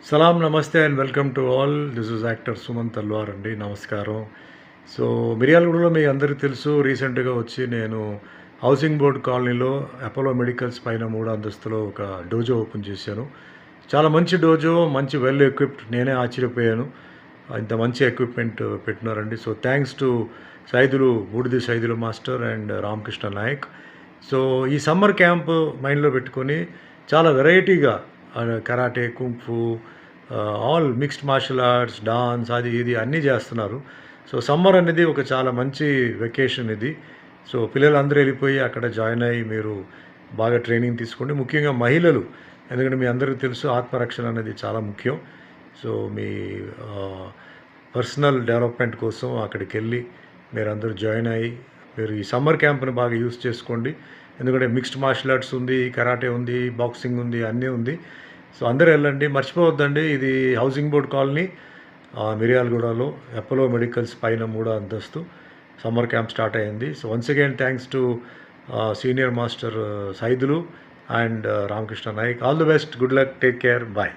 సలాం నమస్తే and welcome to all. This is actor Sumanth Talwar అండి. నమస్కారం. సో మిర్యాలగూడలో మీ అందరికీ తెలుసు, రీసెంట్గా వచ్చి నేను హౌసింగ్ బోర్డ్ కాలనీలో అపోలో మెడికల్స్ పైన 3వ అంతస్తులో ఒక డోజో ఓపెన్ చేశాను. చాలా మంచి డోజో, మంచి వెల్ ఎక్విప్డ్. నేనే ఆశ్చర్యపోయాను, ఇంత మంచి ఎక్విప్మెంట్ పెట్టినారండి. So thanks to Saidulu, Budidi Saidulu master and Ramakrishna Nayak. So ఈ సమ్మర్ క్యాంప్ మైండ్లో పెట్టుకొని చాలా వెరైటీగా karate, kung fu, all mixed martial arts, dance, అది ఇది అన్నీ చేస్తున్నారు. సో సమ్మర్ అనేది ఒక చాలా మంచి వెకేషన్ ఇది. సో పిల్లలందరూ వెళ్ళిపోయి అక్కడ జాయిన్ అయ్యి మీరు బాగా ట్రైనింగ్ తీసుకోండి. ముఖ్యంగా మహిళలు, ఎందుకంటే మీ అందరికీ తెలుసు ఆత్మరక్షణ అనేది చాలా ముఖ్యం. సో మీ పర్సనల్ డెవలప్మెంట్ కోసం అక్కడికి వెళ్ళి మీరందరూ జాయిన్ అయ్యి మీరు ఈ సమ్మర్ క్యాంప్ని బాగా యూస్ చేసుకోండి. ఎందుకంటే మిక్స్డ్ మార్షల్ ఆర్ట్స్ ఉంది, కరాటే ఉంది, బాక్సింగ్ ఉంది, అన్నీ ఉంది. సో అందరూ వెళ్ళండి, మర్చిపోవద్దండి. ఇది హౌసింగ్ బోర్డ్ కాలనీ, మిర్యాలగూడలో అపోలో మెడికల్స్ పైన 3వ అంతస్తు. సమ్మర్ క్యాంప్ స్టార్ట్ అయ్యింది. So once again thanks to senior master Saidulu and Ramakrishna Naik. All the best, good luck, take care, bye.